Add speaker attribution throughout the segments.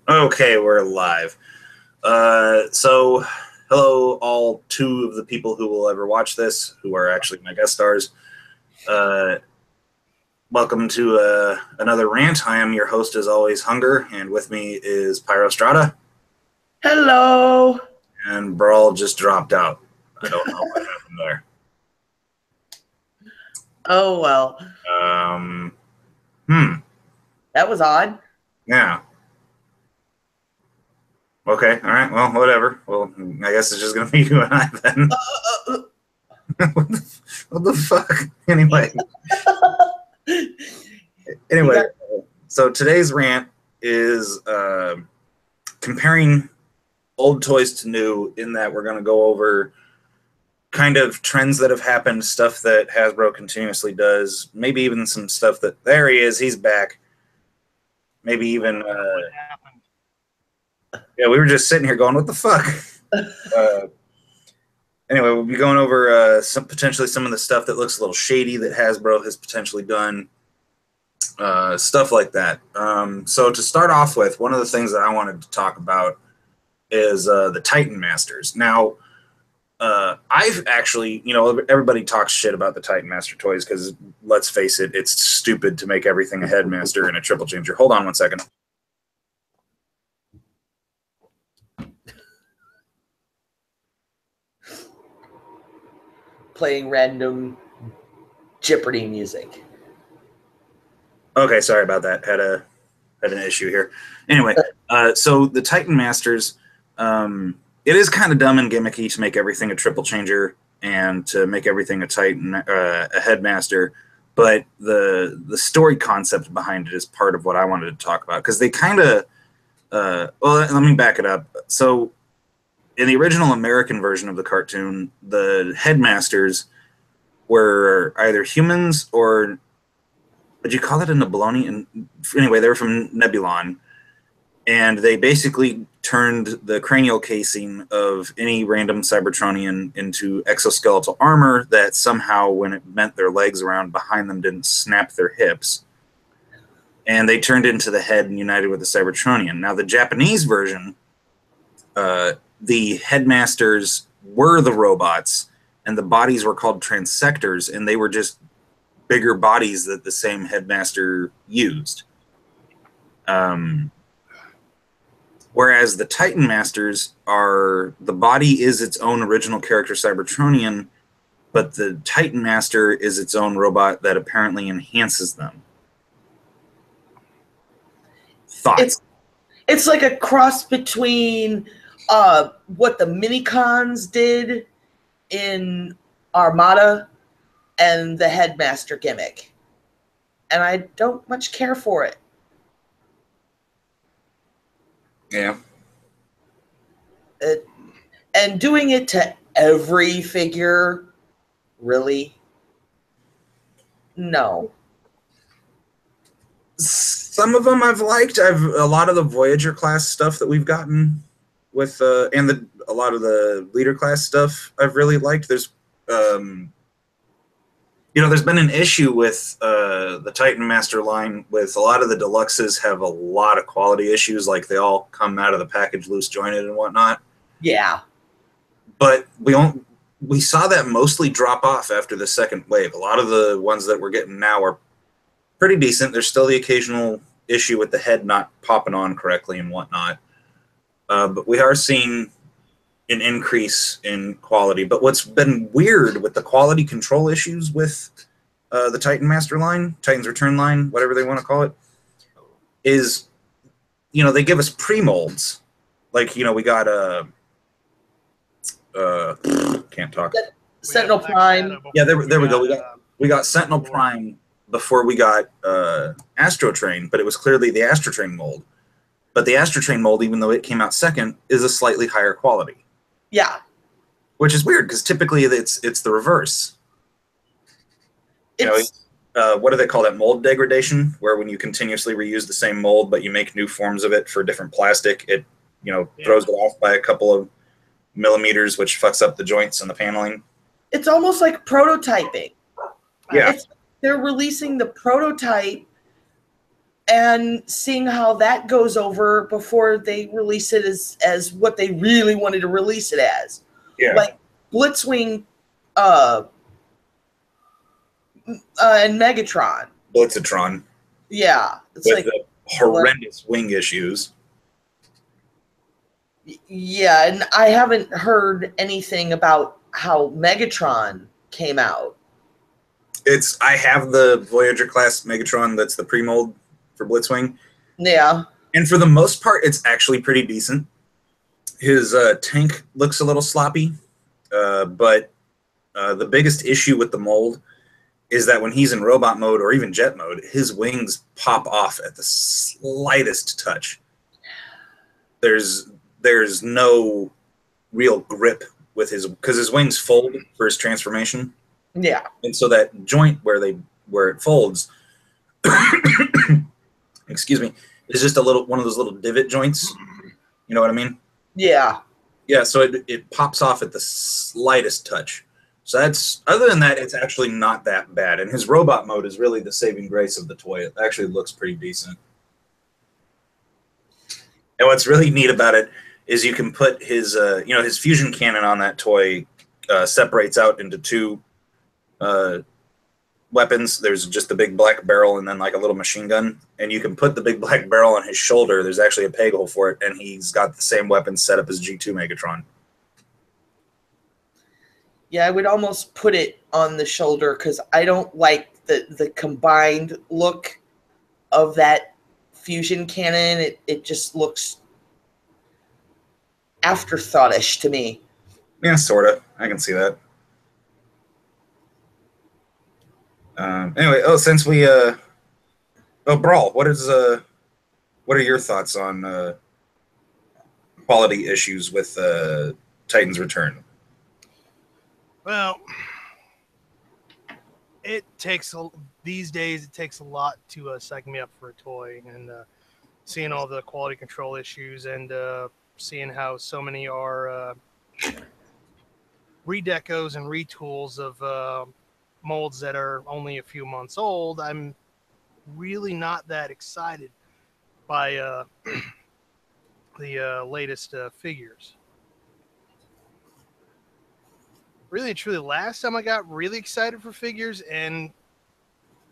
Speaker 1: Okay, we're live. So, hello, all two of the people who will ever watch this, who are actually my guest stars. Uh, Welcome to another rant. I am your host, as always, Hunger, and with me is Pyro Strata,
Speaker 2: Hello.
Speaker 1: and Brawl just dropped out. I don't know what happened there.
Speaker 2: Oh, well.
Speaker 1: Um,
Speaker 2: That was odd.
Speaker 1: yeah. Okay, all right, well, whatever. Well, I guess it's just going to be you and I then. What the fuck? Anyway. Anyway, so today's rant is comparing old toys to new, in that we're going to go over kind of trends that have happened, stuff that Hasbro continuously does, maybe even some stuff that, there he is, he's back. Maybe even,
Speaker 3: what happened?
Speaker 1: Yeah, we were just sitting here going, what the fuck? Anyway, we'll be going over potentially some of the stuff that looks a little shady that Hasbro has potentially done. Stuff like that. So to start off with, one of the things that I wanted to talk about is the Titan Masters. Now, I've actually, everybody talks shit about the Titan Master toys because, let's face it, it's stupid to make everything a Headmaster and a Triple Changer. Hold on one second.
Speaker 2: Playing random Jeopardy music.
Speaker 1: Okay, sorry about that. Had an issue here. Anyway, so the Titan Masters, it is kind of dumb and gimmicky to make everything a Triple Changer and to make everything a Titan, a Headmaster, but the story concept behind it is part of what I wanted to talk about, because they kind of, well, let me back it up. So in the original American version of the cartoon, the Headmasters were either humans or, would you call it a Nebuloni? And anyway, they were from Nebulon, and they basically turned the cranial casing of any random Cybertronian into exoskeletal armor that somehow, when it bent their legs around behind them, didn't snap their hips. And they turned into the head and united with the Cybertronian. Now, the Japanese version, the Headmasters were the robots, and the bodies were called transectors, and they were just bigger bodies that the same Headmaster used. Whereas the Titan Masters are, the body is its own original character Cybertronian, but the Titan Master is its own robot that apparently enhances them. Thoughts?
Speaker 2: It's like a cross between what the Minicons did in Armada and the Headmaster gimmick. And I don't much care for it.
Speaker 1: Yeah.
Speaker 2: And doing it to every figure, really? No.
Speaker 1: Some of them I've liked. A lot of the Voyager class stuff that we've gotten with, and a lot of the Leader class stuff I've really liked. There's, there's been an issue with the Titan Master line with a lot of the deluxes have a lot of quality issues, like they all come out of the package loose jointed and whatnot.
Speaker 2: Yeah.
Speaker 1: But we saw that mostly drop off after the second wave. A lot of the ones that we're getting now are pretty decent. There's still the occasional issue with the head not popping on correctly and whatnot. But we are seeing an increase in quality. But what's been weird with the quality control issues with the Titan Master line, Titan's Return line, whatever they want to call it, is, they give us pre-molds. Like, we got can't talk.
Speaker 2: Sentinel Prime.
Speaker 1: Yeah, there we go. We got Sentinel Prime before we got Astrotrain, but it was clearly the Astrotrain mold. But the Astrotrain mold, even though it came out second, is a slightly higher quality.
Speaker 2: Yeah.
Speaker 1: Which is weird, because typically it's the reverse. What do they call that? Mold degradation, where when you continuously reuse the same mold, but you make new forms of it for different plastic, it throws it off by a couple of millimeters, which fucks up the joints and the paneling.
Speaker 2: It's almost like prototyping.
Speaker 1: Yeah.
Speaker 2: They're releasing the prototype and seeing how that goes over before they release it as what they really wanted to release it as.
Speaker 1: Yeah.
Speaker 2: Like Blitzwing and Megatron.
Speaker 1: Blitzatron.
Speaker 2: Yeah. It's
Speaker 1: With
Speaker 2: like
Speaker 1: the horrendous wing issues.
Speaker 2: Yeah, and I haven't heard anything about how Megatron came out.
Speaker 1: I have the Voyager class Megatron that's the pre-mold for Blitzwing.
Speaker 2: Yeah.
Speaker 1: And for the most part, it's actually pretty decent. His tank looks a little sloppy, but the biggest issue with the mold is that when he's in robot mode or even jet mode, his wings pop off at the slightest touch. There's no real grip with because his wings fold for his transformation.
Speaker 2: Yeah.
Speaker 1: And so that joint where it folds, excuse me, is just one of those little divot joints. You know what I mean?
Speaker 2: Yeah.
Speaker 1: Yeah, so it pops off at the slightest touch. So other than that, it's actually not that bad. And his robot mode is really the saving grace of the toy. It actually looks pretty decent. And what's really neat about it is you can put his fusion cannon on that toy separates out into two weapons. There's just the big black barrel and then like a little machine gun. And you can put the big black barrel on his shoulder. There's actually a peg hole for it, and he's got the same weapon set up as G2 Megatron.
Speaker 2: Yeah, I would almost put it on the shoulder because I don't like the combined look of that fusion cannon. It just looks afterthoughtish to me.
Speaker 1: Yeah, sort of. I can see that. Anyway, since we Brawl, what are your thoughts on quality issues with Titan's Return?
Speaker 3: Well, these days it takes a lot to psych me up for a toy, and seeing all the quality control issues and seeing how so many are redecos and retools of molds that are only a few months old, I'm really not that excited by the latest figures. Really and truly, last time I got really excited for figures, and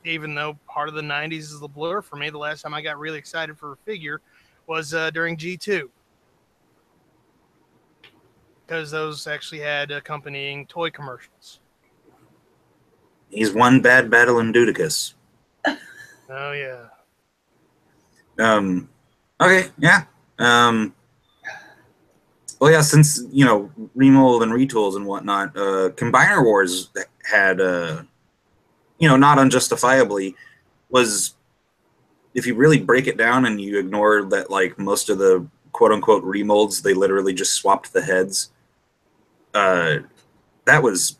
Speaker 3: even though part of the 90s is the blur for me, the last time I got really excited for a figure was during G2. Because those actually had accompanying toy commercials.
Speaker 1: He's one bad battle in Dudicus.
Speaker 3: Oh, yeah.
Speaker 1: Okay, yeah. Well, yeah, since, remold and retools and whatnot, Combiner Wars had, not unjustifiably, was, if you really break it down and you ignore that, like, most of the quote-unquote remolds, they literally just swapped the heads, that was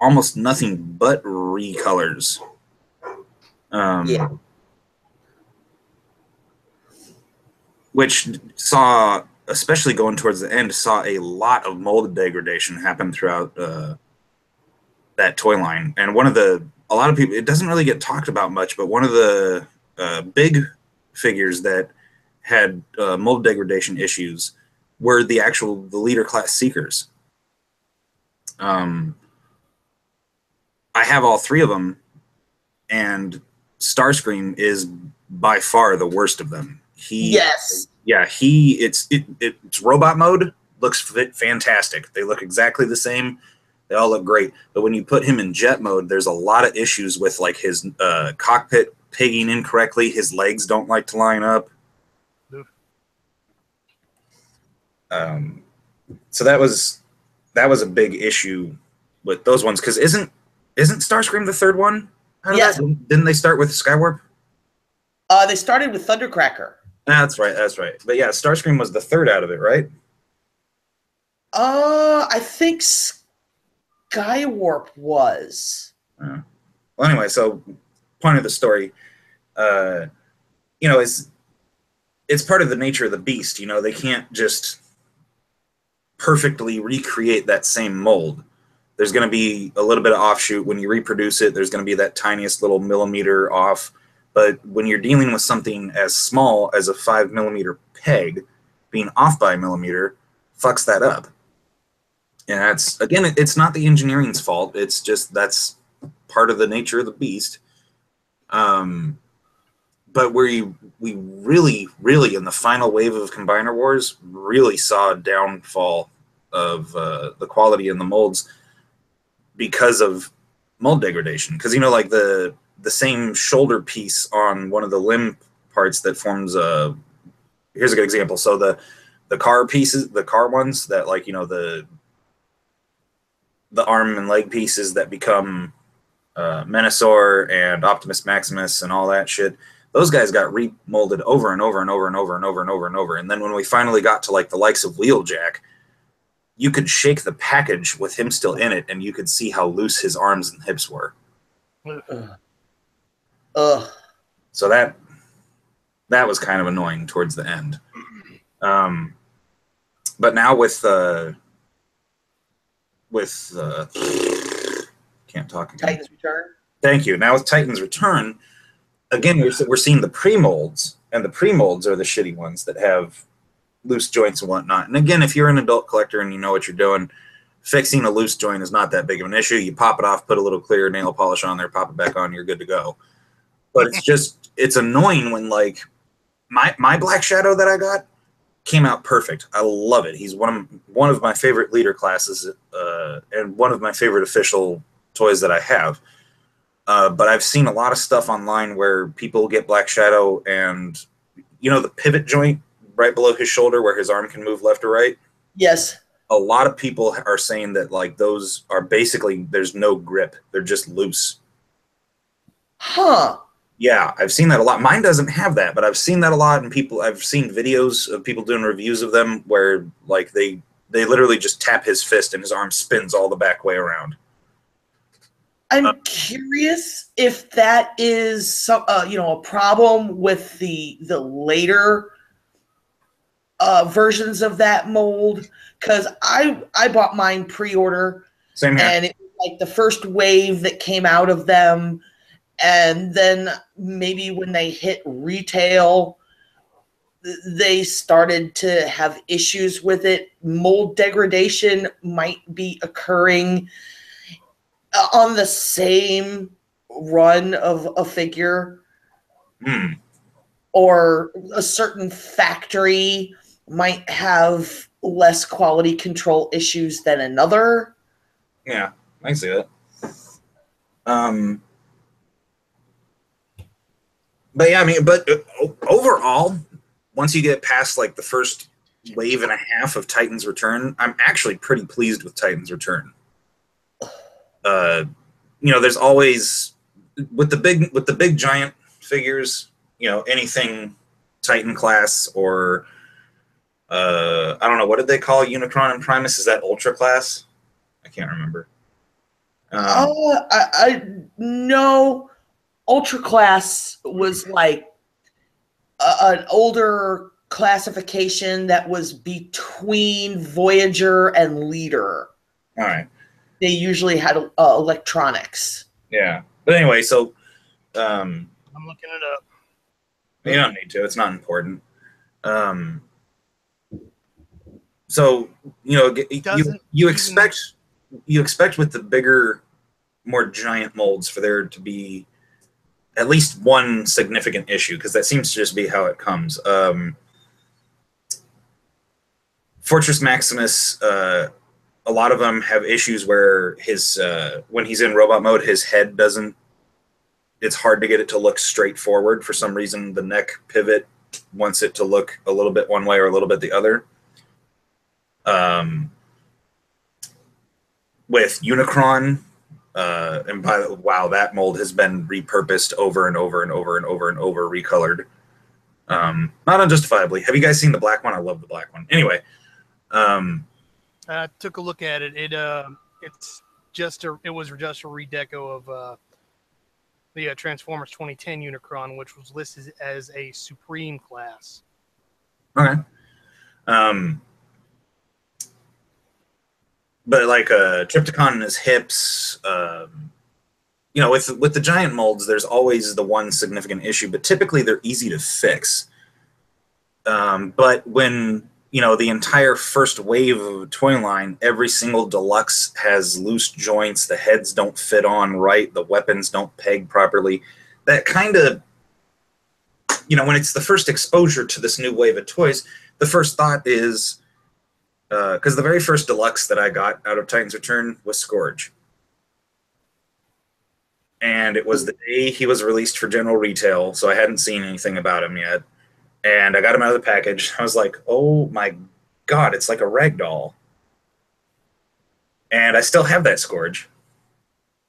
Speaker 1: almost nothing but recolors.
Speaker 2: Yeah.
Speaker 1: Which saw, especially going towards the end, saw a lot of mold degradation happen throughout that toy line. And a lot of people, it doesn't really get talked about much, but one of the big figures that had mold degradation issues were the leader class Seekers. I have all three of them, and Starscream is by far the worst of them.
Speaker 2: Yes.
Speaker 1: Yeah, it's robot mode, looks fantastic. They look exactly the same. They all look great. But when you put him in jet mode, there's a lot of issues with like his cockpit pigging incorrectly. His legs don't like to line up. So that was a big issue with those ones, because isn't Starscream the third one?
Speaker 2: Yes.
Speaker 1: Didn't they start with Skywarp?
Speaker 2: They started with Thundercracker.
Speaker 1: That's right. But yeah, Starscream was the third out of it, right?
Speaker 2: I think Skywarp was.
Speaker 1: Well, anyway, so point of the story, it's part of the nature of the beast. They can't just perfectly recreate that same mold. There's going to be a little bit of offshoot when you reproduce it. There's going to be that tiniest little millimeter off, But when you're dealing with something as small as a 5mm peg, being off by a millimeter fucks that up. And that's, again, it's not the engineering's fault. It's just that's part of the nature of the beast. But we really, really, in the final wave of Combiner Wars, really saw a downfall of the quality in the molds because of mold degradation. Because, you know, like the same shoulder piece on one of the limb parts that forms a... Here's a good example. So the car pieces, the car ones that, like, you know, the arm and leg pieces that become Menasor and Optimus Maximus and all that shit, those guys got remolded over and over and over and over and over and over and over. And then when we finally got to like the likes of Wheeljack, you could shake the package with him still in it, and you could see how loose his arms and hips were. So that was kind of annoying towards the end. But now with can't talk again.
Speaker 2: Titan's Return.
Speaker 1: Thank you. Now with Titan's Return, again, we're seeing the pre-molds, and the pre-molds are the shitty ones that have loose joints and whatnot. And again, if you're an adult collector and you know what you're doing, fixing a loose joint is not that big of an issue. You pop it off, put a little clear nail polish on there, pop it back on, you're good to go. But it's just, it's annoying when, like, my Black Shadow that I got came out perfect. I love it. He's one of my favorite leader classes, and one of my favorite official toys that I have. But I've seen a lot of stuff online where people get Black Shadow and, you know, the pivot joint right below his shoulder where his arm can move left or right?
Speaker 2: Yes.
Speaker 1: A lot of people are saying that, like, those are basically, there's no grip. They're just loose.
Speaker 2: Huh.
Speaker 1: Yeah, I've seen that a lot. Mine doesn't have that, but I've seen that a lot, and I've seen videos of people doing reviews of them where, like, they literally just tap his fist and his arm spins all the back way around.
Speaker 2: I'm curious if that is some, a problem with the later versions of that mold, because I bought mine pre-order.
Speaker 1: Same here.
Speaker 2: And it was like the first wave that came out of them, and then maybe when they hit retail, they started to have issues with it. Mold degradation might be occurring on the same run of a figure. Or a certain factory might have less quality control issues than another.
Speaker 1: Yeah, I can see that. But yeah, I mean, but overall, once you get past like the first wave and a half of Titan's Return, I'm actually pretty pleased with Titan's Return. You know, there's always with the big giant figures, you know, anything Titan class or I don't know, what did they call Unicron and Primus? Is that Ultra class? I can't remember.
Speaker 2: I know Ultra class was like an older classification that was between Voyager and Leader.
Speaker 1: All right.
Speaker 2: They usually had electronics.
Speaker 1: Yeah, but anyway, so
Speaker 3: I'm looking it up.
Speaker 1: you don't need to. It's not important. So you know, you expect with the bigger, more giant molds for there to be at least one significant issue, because that seems to just be how it comes. Fortress Maximus, a lot of them have issues where his when he's in robot mode, his head doesn't. It's hard to get it to look straight forward. For some reason, the neck pivot wants it to look a little bit one way or a little bit the other. With Unicron, and wow, that mold has been repurposed over and over and over and over and over, recolored. Not unjustifiably. Have you guys seen the black one? I love the black one. Anyway,
Speaker 3: I took a look at it. It was just a redeco of the Transformers 2010 Unicron, which was listed as a Supreme class.
Speaker 1: Okay. But like Trypticon in his hips, you know, with the giant molds, there's always the one significant issue, but typically they're easy to fix. But when, you know, the entire first wave of a toy line, every single deluxe has loose joints, the heads don't fit on right, the weapons don't peg properly, that kind of, you know, when it's the first exposure to this new wave of toys, the first thought is, because the very first deluxe that I got out of Titan's Return was Scourge. And it was the day he was released for general retail, so I hadn't seen anything about him yet. And I got him out of the package. I was like, oh my God, it's like a rag doll. And I still have that Scourge.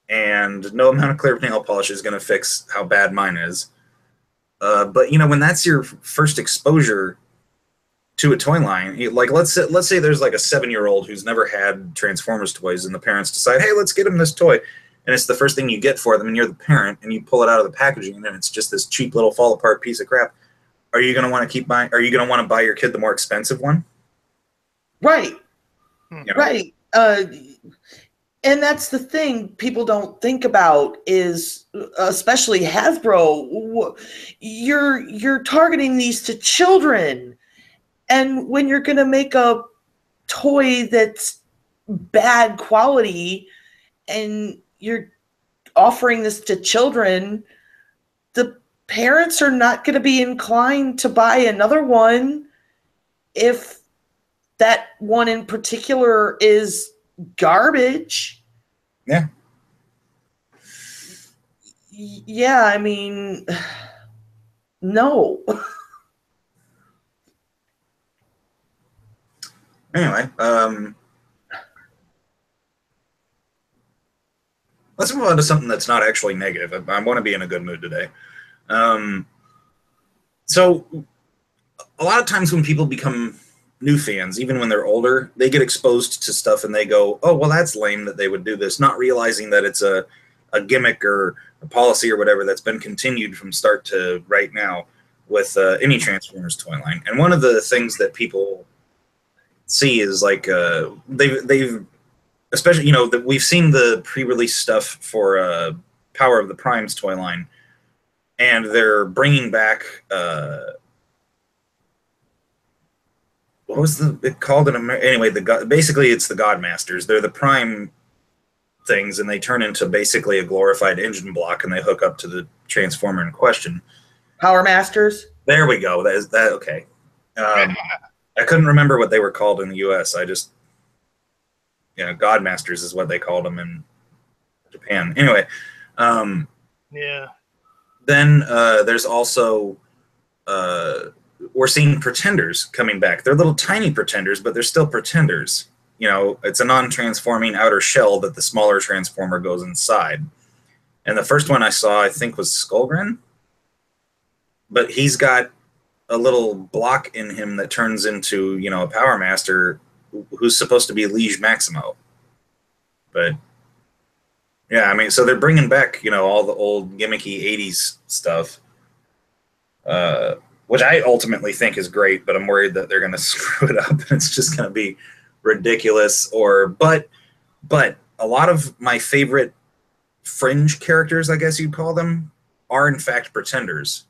Speaker 1: And no amount of clear nail polish is going to fix how bad mine is. But, you know, when that's your first exposure to a toy line, like let's say there's like a 7-year-old who's never had Transformers toys, and the parents decide, hey, let's get him this toy. And it's the first thing you get for them, and you're the parent, and you pull it out of the packaging, and it's just this cheap little fall apart piece of crap. Are you going to want to keep buying? Are you going to want to buy your kid the more expensive one?
Speaker 2: Right.
Speaker 1: You know?
Speaker 2: Right. And that's the thing people don't think about is, especially Hasbro, you're targeting these to children. And when you're going to make a toy that's bad quality and you're offering this to children, the parents are not going to be inclined to buy another one if that one in particular is garbage.
Speaker 1: Yeah.
Speaker 2: Yeah, I mean, no.
Speaker 1: Anyway, let's move on to something that's not actually negative. I want to be in a good mood today. So a lot of times when people become new fans, even when they're older, they get exposed to stuff and they go, oh, well, that's lame that they would do this, not realizing that it's a gimmick or a policy or whatever that's been continued from start to right now with any Transformers toy line. And one of the things that people see is like they've especially, you know, that we've seen the pre-release stuff for Power of the Primes toy line, and they're bringing back what was it called in America? Anyway, basically it's the Godmasters. They're the Prime things, and they turn into basically a glorified engine block, and they hook up to the Transformer in question.
Speaker 2: Power Masters.
Speaker 1: There we go. That is that. Okay. I couldn't remember what they were called in the U.S. I just, you know, Godmasters is what they called them in Japan. Anyway,
Speaker 3: yeah.
Speaker 1: Then there's also we're seeing Pretenders coming back. They're little tiny Pretenders, but they're still Pretenders. You know, it's a non-transforming outer shell that the smaller Transformer goes inside. And the first one I saw, I think, was Skullgrin, but he's got a little block in him that turns into, you know, a Power Master who's supposed to be Liege Maximo. But yeah, I mean, so they're bringing back, you know, all the old gimmicky 80s stuff, which I ultimately think is great, but I'm worried that they're going to screw it up and it's just going to be ridiculous. But a lot of my favorite fringe characters, I guess you'd call them, are in fact Pretenders.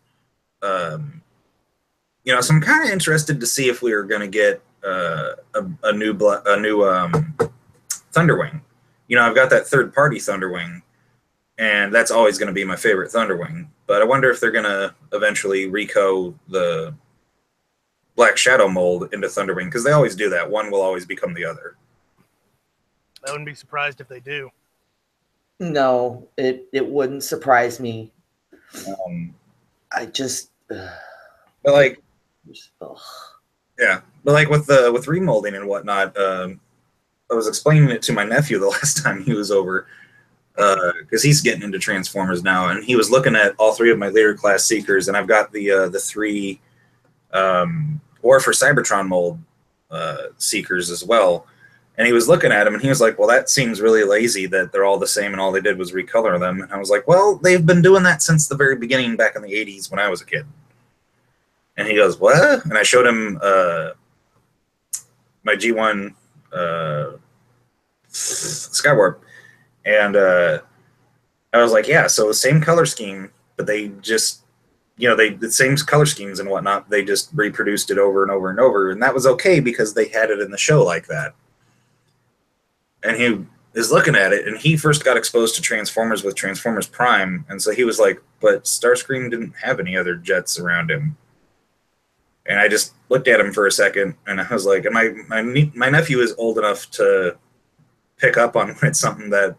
Speaker 1: You know, so I'm kind of interested to see if we are going to get a new Thunderwing. You know, I've got that third-party Thunderwing, and that's always going to be my favorite Thunderwing. But I wonder if they're going to eventually reco the Black Shadow mold into Thunderwing, because they always do that. One will always become the other.
Speaker 3: I wouldn't be surprised if they do.
Speaker 2: No, it wouldn't surprise me. I just...
Speaker 1: but like...
Speaker 2: Ugh.
Speaker 1: Yeah, but like with remolding and whatnot, I was explaining it to my nephew the last time he was over, because he's getting into Transformers now, and he was looking at all three of my later class Seekers, and I've got the three War for Cybertron mold Seekers as well. And he was looking at them, and he was like, well, that seems really lazy that they're all the same, and all they did was recolor them. And I was like, well, they've been doing that since the very beginning back in the 80s when I was a kid. And he goes, what? And I showed him my G1 Skywarp. And I was like, yeah, so same color scheme, but they just, the same color schemes and whatnot. They just reproduced it over and over and over, and that was okay because they had it in the show like that. And he is looking at it, and he first got exposed to Transformers with Transformers Prime, and so he was like, but Starscream didn't have any other jets around him. And I just looked at him for a second, and I was like, and my nephew is old enough to pick up on when it's something that,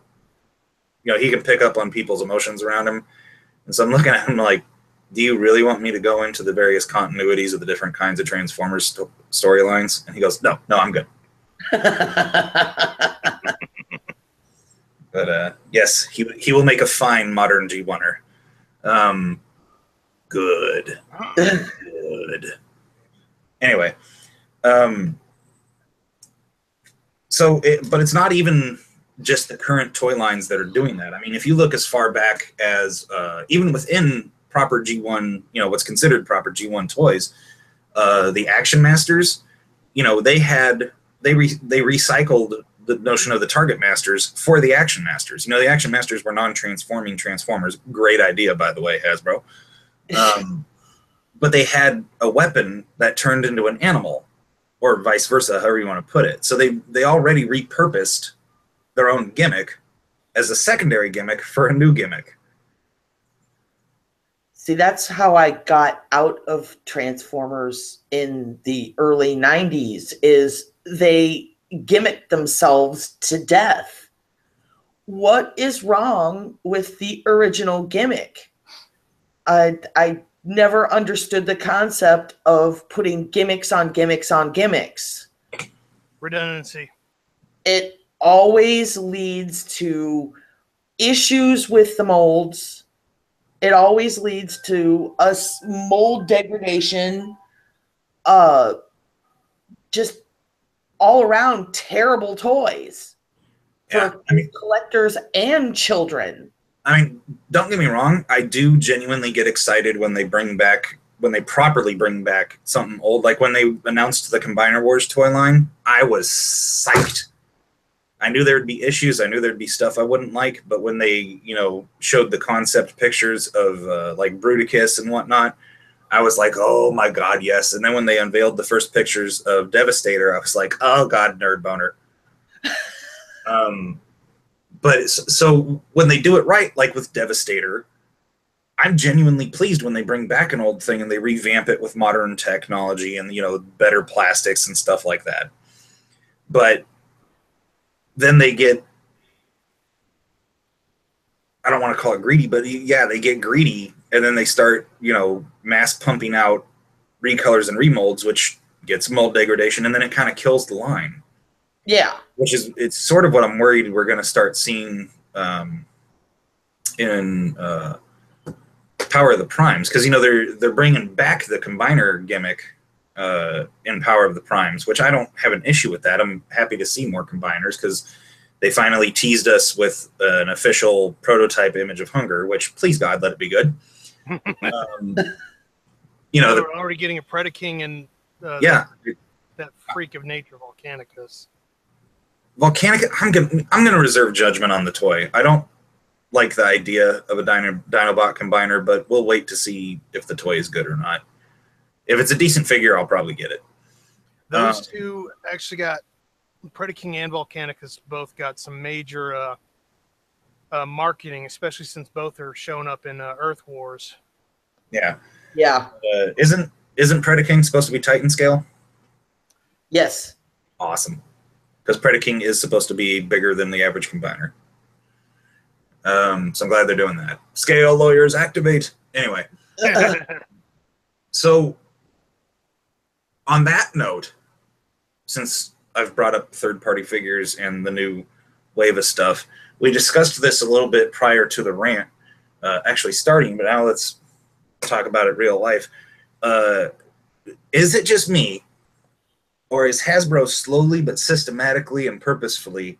Speaker 1: he can pick up on people's emotions around him. And so I'm looking at him like, do you really want me to go into the various continuities of the different kinds of Transformers storylines? And he goes, no, I'm good. But yes, he will make a fine modern G1er. Good. Anyway, but it's not even just the current toy lines that are doing that. I mean, if you look as far back as even within proper G1, what's considered proper G1 toys, the Action Masters, they recycled the notion of the Target Masters for the Action Masters. The Action Masters were non-transforming Transformers. Great idea, by the way, Hasbro. But they had a weapon that turned into an animal, or vice versa, however you want to put it. So they already repurposed their own gimmick as a secondary gimmick for a new gimmick.
Speaker 2: See, that's how I got out of Transformers in the early 90s, is they gimmicked themselves to death. What is wrong with the original gimmick? I never understood the concept of putting gimmicks on gimmicks on gimmicks.
Speaker 3: Redundancy.
Speaker 2: It always leads to issues with the molds. It always leads to mold degradation, just all around terrible toys for collectors and children.
Speaker 1: I mean, don't get me wrong. I do genuinely get excited when they properly bring back something old. Like when they announced the Combiner Wars toy line, I was psyched. I knew there'd be issues. I knew there'd be stuff I wouldn't like. But when they, showed the concept pictures of like Bruticus and whatnot, I was like, oh my God, yes. And then when they unveiled the first pictures of Devastator, I was like, oh God, nerd boner. But so when they do it right, like with Devastator, I'm genuinely pleased when they bring back an old thing and they revamp it with modern technology and, better plastics and stuff like that. But then they get, I don't want to call it greedy, but yeah, they get greedy, and then they start, mass pumping out recolors and remolds, which gets mold degradation, and then it kind of kills the line.
Speaker 2: Yeah.
Speaker 1: It's sort of what I'm worried we're going to start seeing in Power of the Primes, because they're bringing back the Combiner gimmick in Power of the Primes, which I don't have an issue with that. I'm happy to see more Combiners because they finally teased us with an official prototype image of Hun-Gurrr, which, please God, let it be good.
Speaker 3: We're already getting a Predaking and that freak of nature, Volcanicus.
Speaker 1: I'm gonna reserve judgment on the toy. I don't like the idea of a Dinobot Combiner, but we'll wait to see if the toy is good or not. If it's a decent figure, I'll probably get it.
Speaker 3: Those two actually got, Predaking and Volcanicus both got some major marketing, especially since both are showing up in Earth Wars.
Speaker 1: Yeah.
Speaker 2: Yeah.
Speaker 1: Isn't Predaking supposed to be Titan scale?
Speaker 2: Yes.
Speaker 1: Awesome. Because Predaking is supposed to be bigger than the average Combiner. So I'm glad they're doing that. Scale lawyers activate. Anyway. So on that note, since I've brought up third-party figures and the new wave of stuff, we discussed this a little bit prior to the rant actually starting, but now let's talk about it real life. Is it just me, or is Hasbro slowly but systematically and purposefully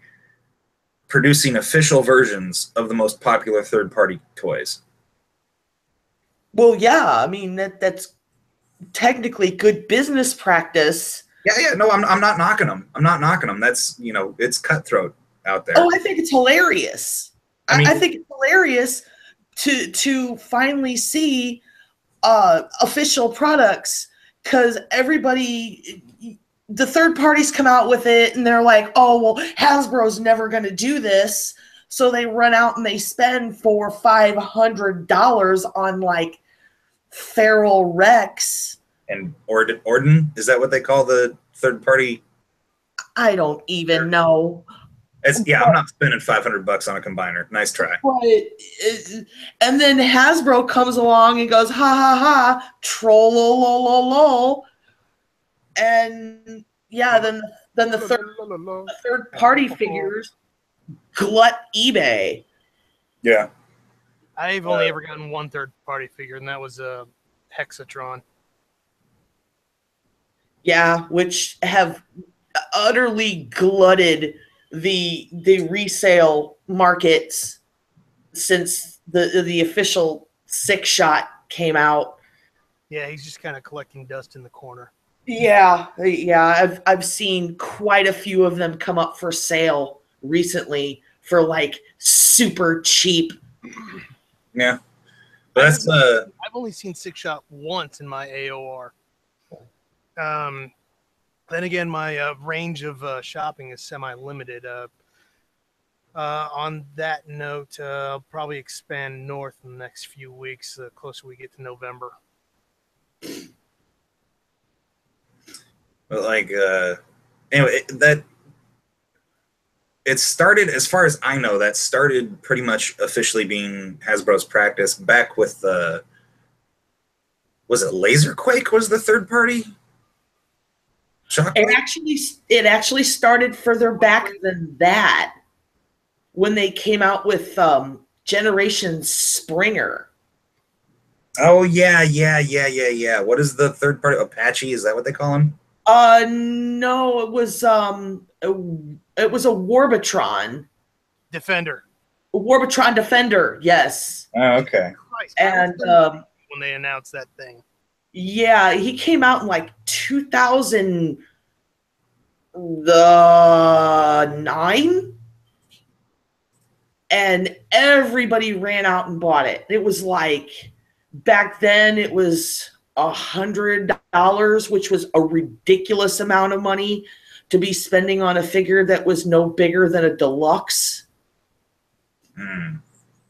Speaker 1: producing official versions of the most popular third-party toys?
Speaker 2: Well, yeah. I mean, that's technically good business practice.
Speaker 1: Yeah. No, I'm not knocking them. That's, it's cutthroat out there.
Speaker 2: Oh, I think it's hilarious. I think it's hilarious to finally see official products, because the third parties come out with it and they're like, oh, well, Hasbro's never going to do this. So they run out and they spend $500 on like Feral Rex.
Speaker 1: And Orden, is that what they call the third party?
Speaker 2: I don't even know.
Speaker 1: I'm not spending $500 on a combiner. Nice try.
Speaker 2: And then Hasbro comes along and goes, ha ha ha, troll, and yeah, then the third party figures glut eBay.
Speaker 1: Yeah.
Speaker 3: I've only ever gotten one third party figure, and that was a Hexatron.
Speaker 2: Yeah, which have utterly glutted the resale markets since the official 6-shot came out.
Speaker 3: Yeah, he's just kind of collecting dust in the corner.
Speaker 2: Yeah. I've seen quite a few of them come up for sale recently for like super cheap.
Speaker 1: Yeah, but that's
Speaker 3: I've only seen 6-shot once in my AOR. Then again, my range of shopping is semi-limited. On that note, I'll probably expand north in the next few weeks, the closer we get to November.
Speaker 1: But like, anyway, it started, as far as I know, that started pretty much officially being Hasbro's practice back with was it Laserquake was the third party?
Speaker 2: It actually started further back than that, when they came out with Generation Springer.
Speaker 1: Oh yeah. What is the third party? Apache? Is that what they call him?
Speaker 2: No, it was a Warbatron
Speaker 3: Defender.
Speaker 2: Warbatron Defender, yes.
Speaker 1: Oh, okay.
Speaker 3: Christ,
Speaker 2: And
Speaker 3: when they announced that thing.
Speaker 2: yeah, he came out in like 2009, and everybody ran out and bought it. It was like, back then it was $100, which was a ridiculous amount of money to be spending on a figure that was no bigger than a deluxe.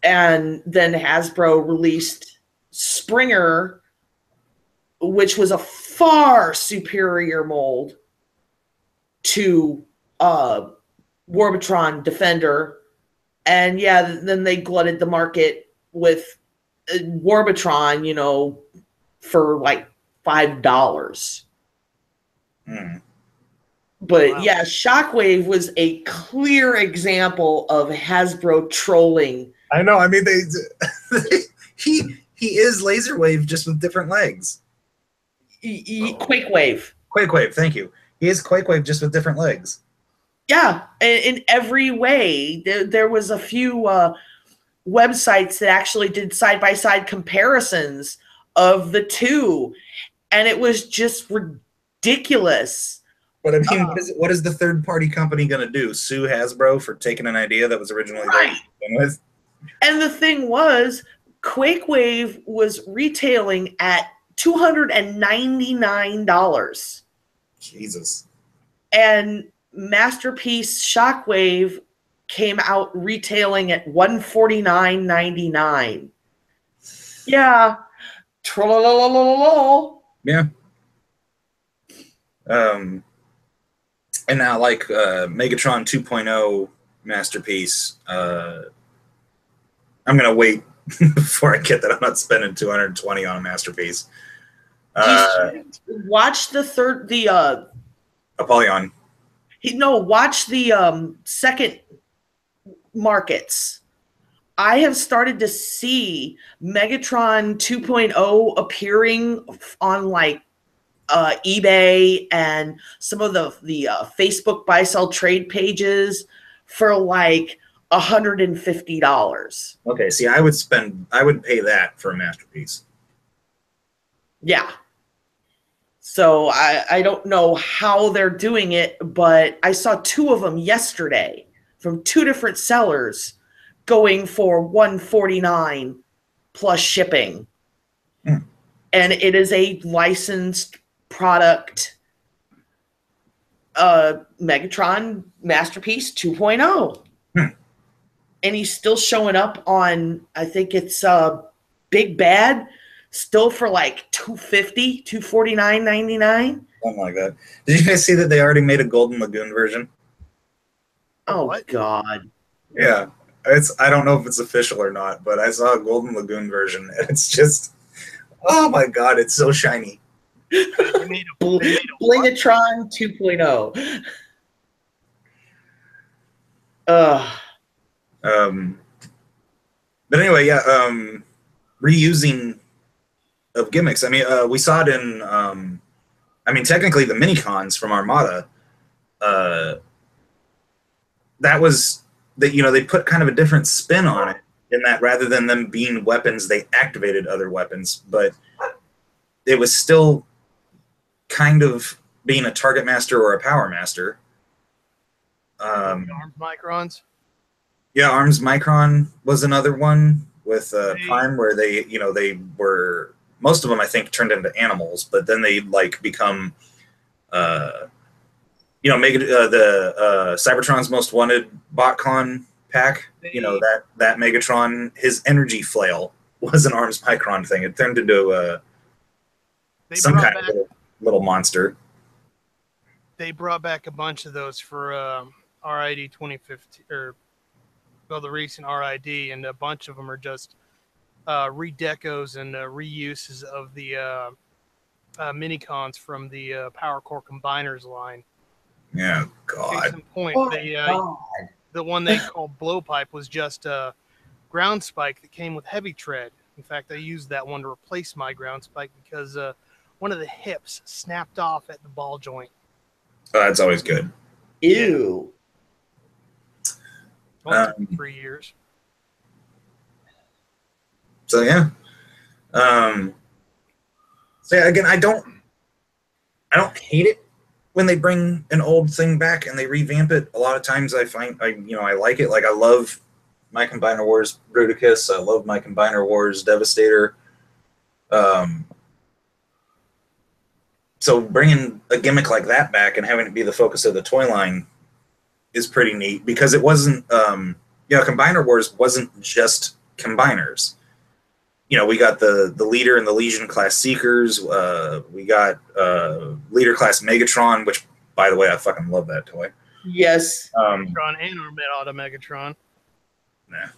Speaker 2: And then Hasbro released Springer, which was a far superior mold to Warbatron Defender. And yeah, then they glutted the market with Warbatron, for like $5. But wow. Yeah, Shockwave was a clear example of Hasbro trolling.
Speaker 1: I know. I mean, he is Laserwave just with different legs.
Speaker 2: Quakewave.
Speaker 1: Quakewave, thank you. He is Quakewave just with different legs.
Speaker 2: Yeah, in every way. There was a few websites that actually did side-by-side comparisons of the two, and it was just ridiculous.
Speaker 1: But I mean, what is the third-party company going to do? Sue Hasbro for taking an idea that was originally
Speaker 2: right.
Speaker 1: There?
Speaker 2: And the thing was, Quakewave was retailing at $299.
Speaker 1: Jesus.
Speaker 2: And Masterpiece Shockwave came out retailing at $149.99. Yeah.
Speaker 1: Yeah. And now, like Megatron 2.0 Masterpiece, I'm gonna wait before I get that. I'm not spending $220 on a Masterpiece.
Speaker 2: Watch the
Speaker 1: Apollyon.
Speaker 2: Watch the second markets. I have started to see Megatron 2.0 appearing on like eBay and some of the Facebook buy sell trade pages for like $150.
Speaker 1: Okay, see, I would pay that for a Masterpiece.
Speaker 2: Yeah. So I don't know how they're doing it, but I saw two of them yesterday from two different sellers going for $149 plus shipping.
Speaker 1: Mm.
Speaker 2: And it is a licensed product, Megatron Masterpiece 2.0. And he's still showing up on, I think it's Big Bad, still for like $250, $249.99.
Speaker 1: Something like that. Did you guys see that they already made a Golden Lagoon version?
Speaker 2: Oh,
Speaker 3: what?
Speaker 2: God.
Speaker 1: Yeah. I don't know if it's official or not, but I saw a Golden Lagoon version, and it's just, oh my God, it's so shiny.
Speaker 3: They made a what?
Speaker 2: Blingatron 2.0.
Speaker 1: But anyway, yeah, reusing of gimmicks. I mean, we saw it in, I mean, technically the mini-cons from Armada, that was, that, you know, they put kind of a different spin on it in that rather than them being weapons, they activated other weapons, but it was still kind of being a target master or a power master.
Speaker 3: Arms microns.
Speaker 1: Yeah, Arms Micron was another one with Prime, where they, you know, they were, most of them I think turned into animals, but then they like become, you know, the Cybertron's Most Wanted BotCon pack. You know, that Megatron, his energy flail was an Arms Micron thing. It turned into some kind of little monster.
Speaker 3: They brought back a bunch of those for RID 2015, or well, the recent RID, and a bunch of them are just redecos and reuses of the mini-cons from the Power Core Combiners line.
Speaker 1: Yeah, God.
Speaker 3: Case in point,
Speaker 2: God.
Speaker 3: the one they called Blowpipe was just a ground spike that came with heavy tread. In fact, I used that one to replace my ground spike because one of the hips snapped off at the ball joint.
Speaker 1: Oh, that's always good.
Speaker 2: Ew.
Speaker 3: Only took 3 years.
Speaker 1: So yeah. So yeah, again, I don't hate it when they bring an old thing back and they revamp it. A lot of times I find I like it. Like I love my Combiner Wars Bruticus. I love my Combiner Wars Devastator. So bringing a gimmick like that back and having it be the focus of the toy line is pretty neat, because it wasn't, Combiner Wars wasn't just combiners. You know, we got the Leader and the Legion class Seekers. We got Leader class Megatron, which, by the way, I fucking love that toy.
Speaker 2: Yes.
Speaker 3: Megatron and Armada Megatron.
Speaker 1: Nah.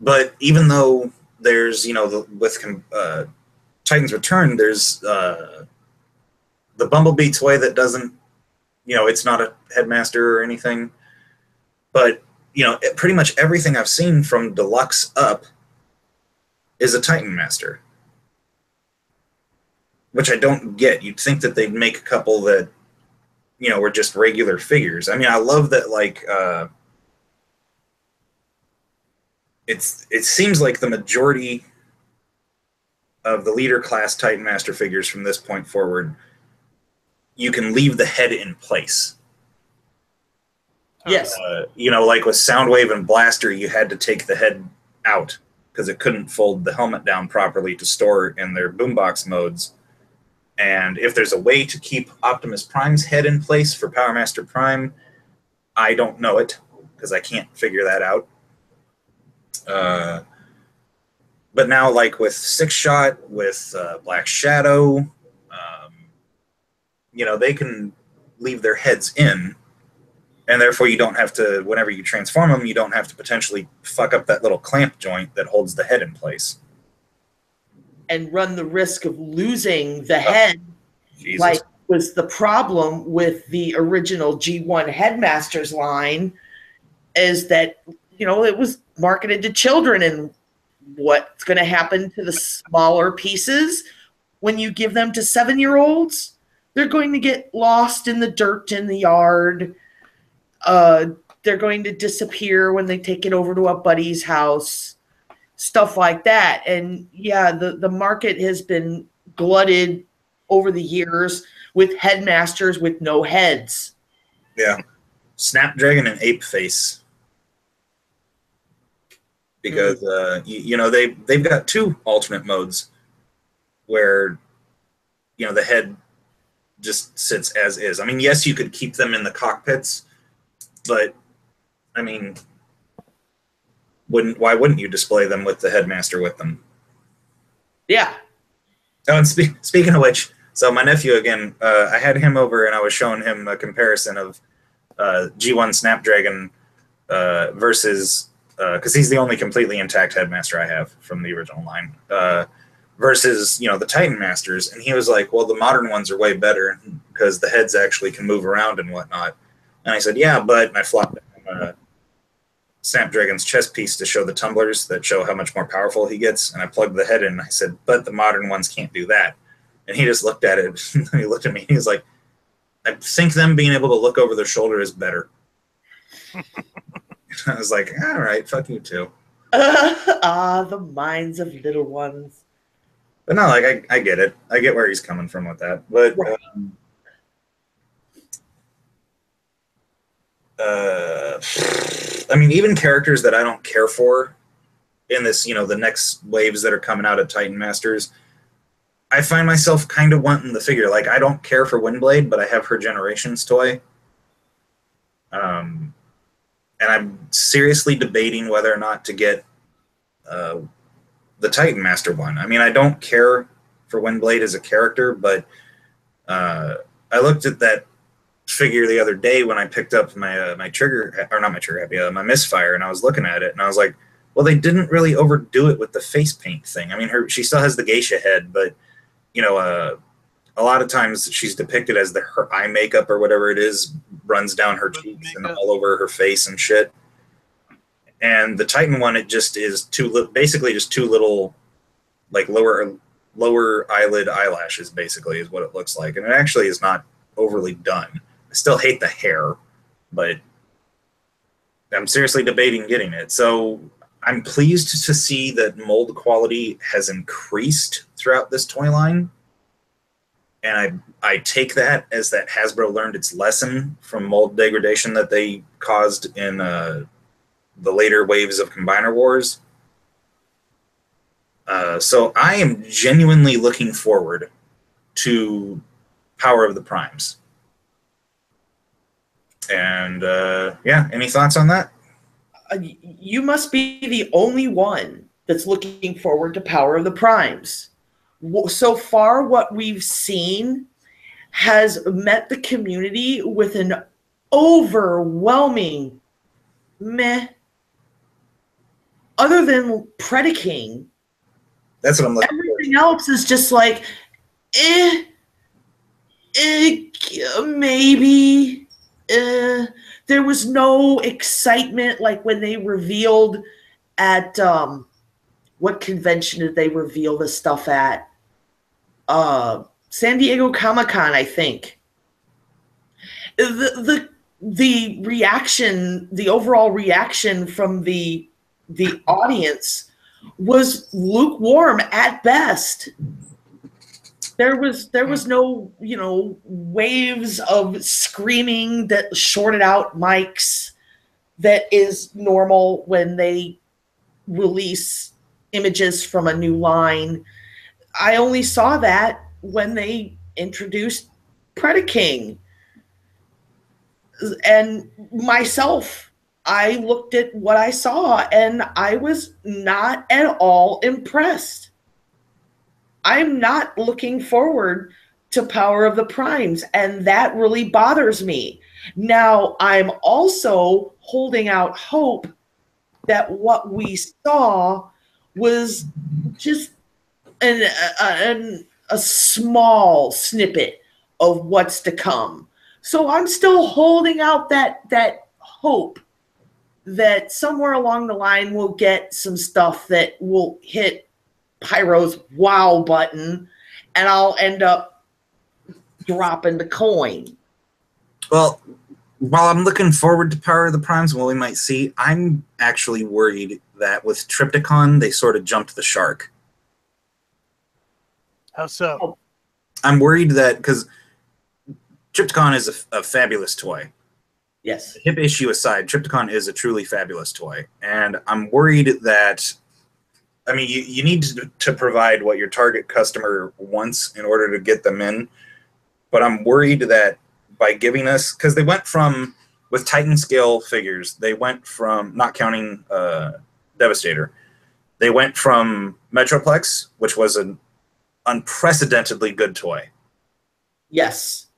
Speaker 1: But even though there's, with Titan's Return, there's the Bumblebee toy that doesn't, it's not a headmaster or anything. But, pretty much everything I've seen from Deluxe up is a Titan Master. Which I don't get. You'd think that they'd make a couple that, were just regular figures. I mean, I love that, it seems like the majority of the Leader class Titan Master figures from this point forward, you can leave the head in place.
Speaker 2: Yes.
Speaker 1: Like with Soundwave and Blaster, you had to take the head out because it couldn't fold the helmet down properly to store in their boombox modes. And if there's a way to keep Optimus Prime's head in place for Power Master Prime, I don't know it because I can't figure that out. But now, like with Six Shot, with Black Shadow, they can leave their heads in, and therefore you don't have to, whenever you transform them, you don't have to potentially fuck up that little clamp joint that holds the head in place.
Speaker 2: And run the risk of losing the head,
Speaker 1: Jesus.
Speaker 2: like was the problem with the original G1 Headmasters line, is that, it was marketed to children, and what's going to happen to the smaller pieces when you give them to 7-year-olds? They're going to get lost in the dirt in the yard. They're going to disappear when they take it over to a buddy's house, stuff like that. And yeah, the market has been glutted over the years with headmasters with no heads.
Speaker 1: Yeah. Snapdragon and Ape Face. Because you know they've got two alternate modes where the head just sits as is. I mean, yes, you could keep them in the cockpits, but I mean, why wouldn't you display them with the headmaster with them?
Speaker 2: Yeah.
Speaker 1: Oh, and speaking of which, so my nephew again, I had him over and I was showing him a comparison of G1 Snapdragon versus because he's the only completely intact headmaster I have from the original line. Versus the Titan Masters, and he was like, well, the modern ones are way better because the heads actually can move around and whatnot. And I said, yeah, but and I flopped Snapdragon's chest piece to show the tumblers that show how much more powerful he gets, and I plugged the head in and I said, but the modern ones can't do that. And he just looked at it and he looked at me and he was like, I think them being able to look over their shoulder is better. I was like, all right, fuck you too.
Speaker 2: The minds of little ones.
Speaker 1: But no, like I get it. I get where he's coming from with that. But
Speaker 2: Right.
Speaker 1: I mean, even characters that I don't care for in this, the next waves that are coming out of Titan Masters, I find myself kind of wanting the figure. Like, I don't care for Windblade, but I have her Generations toy. And I'm seriously debating whether or not to get the Titan Master one. I mean, I don't care for Windblade as a character, but I looked at that figure the other day when I picked up my trigger, or not my trigger happy, my misfire, and I was looking at it, and I was like, well, they didn't really overdo it with the face paint thing. I mean, she still has the geisha head, but a lot of times she's depicted as her eye makeup or whatever it is runs down her cheeks and all over her face and shit. And the Titan one, it just is basically just two little, like lower eyelid eyelashes, basically, is what it looks like. And it actually is not overly done. I still hate the hair, but I'm seriously debating getting it. So I'm pleased to see that mold quality has increased throughout this toy line. And I take that as that Hasbro learned its lesson from mold degradation that they caused in the later waves of Combiner Wars. So I am genuinely looking forward to Power of the Primes. And yeah, any thoughts on that?
Speaker 2: You must be the only one that's looking forward to Power of the Primes. So far, what we've seen has met the community with an overwhelming meh. Other than Predaking,
Speaker 1: that's what I'm looking
Speaker 2: everything for. Else is just like, maybe. There was no excitement like when they revealed at what convention did they reveal this stuff at? San Diego Comic-Con, I think. The reaction, the overall reaction from the audience was lukewarm at best. There was no, waves of screaming that shorted out mics that is normal when they release images from a new line. I only saw that when they introduced Predaking. And myself, I looked at what I saw and I was not at all impressed. I'm not looking forward to Power of the Primes, and that really bothers me. Now, I'm also holding out hope that what we saw was just a small snippet of what's to come. So I'm still holding out that hope that somewhere along the line we'll get some stuff that will hit Pyro's wow button, and I'll end up dropping the coin.
Speaker 1: Well, while I'm looking forward to Power of the Primes and what we might see, I'm actually worried that with Trypticon, they sort of jumped the shark.
Speaker 3: How so?
Speaker 1: I'm worried that, because Trypticon is a fabulous toy.
Speaker 2: Yes.
Speaker 1: Hip issue aside, Trypticon is a truly fabulous toy, and I'm worried that, I mean, you need to provide what your target customer wants in order to get them in, but I'm worried that by giving us, because they went from, with Titan scale figures, they went from, not counting Devastator, they went from Metroplex, which was an unprecedentedly good toy.
Speaker 2: Yes.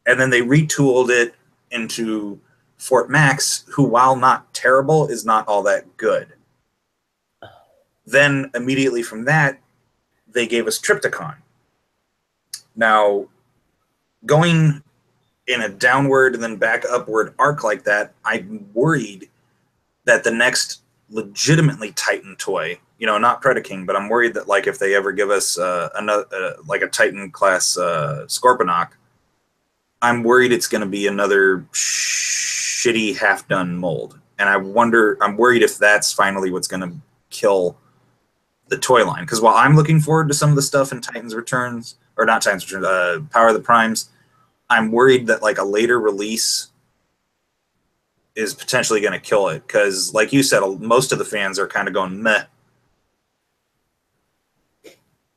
Speaker 1: And then they retooled it into Fort Max, who, while not terrible, is not all that good. Then immediately from that, they gave us Trypticon. Now, going in a downward and then back upward arc like that, I'm worried that the next legitimately Titan toy, you know, not Predaking, but I'm worried that, like, if they ever give us another, like a Titan class Scorponok, I'm worried it's going to be another shitty half-done mold. And I'm worried if that's finally what's going to kill the toy line. Because while I'm looking forward to some of the stuff in Titans Returns, or not Titans Returns, Power of the Primes, I'm worried that, like, a later release is potentially going to kill it. Because, like you said, most of the fans are kind of going meh.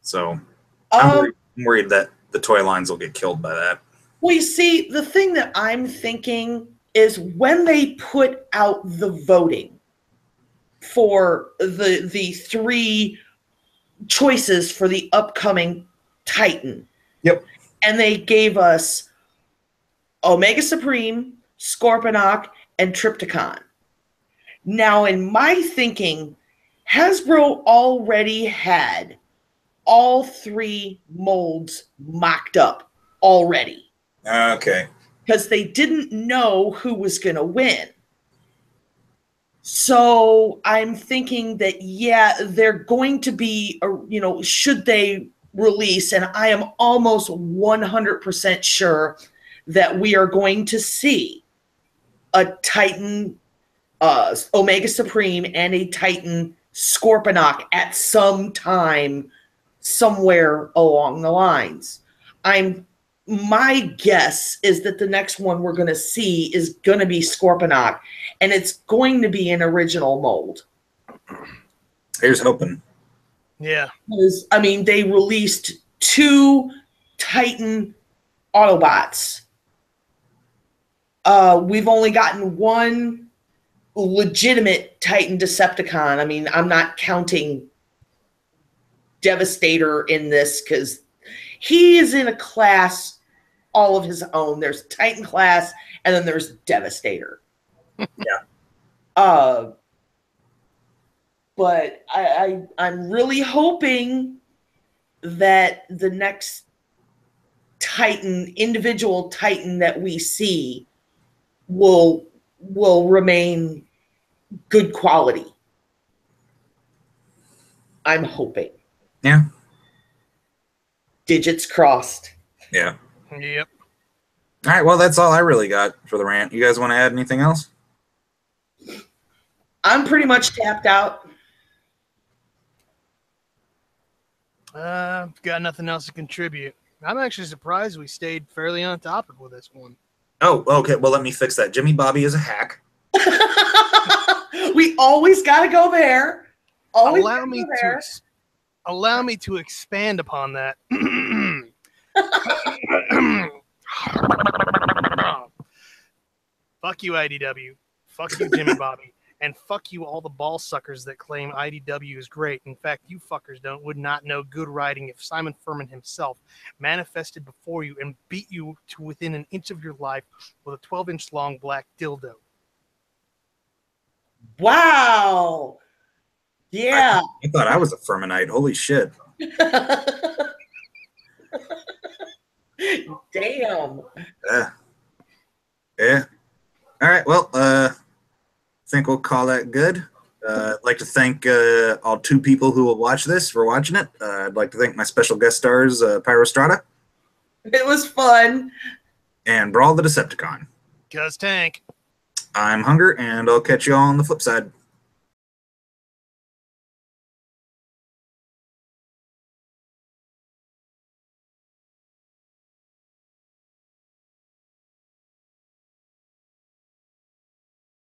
Speaker 1: So I'm worried that the toy lines will get killed by that.
Speaker 2: Well, you see, the thing that I'm thinking is when they put out the voting for the 3 choices for the upcoming Titan.
Speaker 1: Yep.
Speaker 2: And they gave us Omega Supreme, Scorponok, and Trypticon. Now, in my thinking, Hasbro already had all 3 molds mocked up already.
Speaker 1: Okay.
Speaker 2: Because they didn't know who was going to win. So I'm thinking that, yeah, they're going to be, you know, should they release, and I am almost 100% sure that we are going to see a Titan Omega Supreme and a Titan Scorponok at some time somewhere along the lines. My guess is that the next one we're going to see is going to be Scorponok, and it's going to be an original mold.
Speaker 1: Here's hoping.
Speaker 3: Yeah.
Speaker 2: Because, I mean, they released 2 Titan Autobots. We've only gotten 1 legitimate Titan Decepticon. I mean, I'm not counting Devastator in this because he is in a class all of his own. There's Titan class, and then there's Devastator.
Speaker 1: Yeah.
Speaker 2: But I'm really hoping that the next Titan, individual Titan that we see will remain good quality. I'm hoping.
Speaker 1: Yeah.
Speaker 2: Digits crossed.
Speaker 1: Yeah.
Speaker 3: Yep.
Speaker 1: All right. Well, that's all I really got for the rant. You guys want to add anything else?
Speaker 2: I'm pretty much tapped out.
Speaker 3: Got nothing else to contribute. I'm actually surprised we stayed fairly on topic with this one.
Speaker 1: Oh, okay. Well, let me fix that. Jimmy Bobby is a hack.
Speaker 2: We always got to go there. Always
Speaker 3: Allow me to expand upon that. Fuck you, IDW. Fuck you, Jimmy Bobby. And fuck you, all the ball suckers that claim IDW is great. In fact, you fuckers would not know good writing if Simon Furman himself manifested before you and beat you to within an inch of your life with a 12-inch long black dildo.
Speaker 2: Wow. Yeah.
Speaker 1: I thought I was a Furmanite. Holy shit.
Speaker 2: Damn.
Speaker 1: Yeah. All right. Well, I think we'll call that good. I'd like to thank all 2 people who will watch this for watching it. I'd like to thank my special guest stars, Pyrostrata.
Speaker 2: It was fun.
Speaker 1: And Brawl the Decepticon.
Speaker 3: 'Cause Tank.
Speaker 1: I'm Hun-Gurrr, and I'll catch you all on the flip side.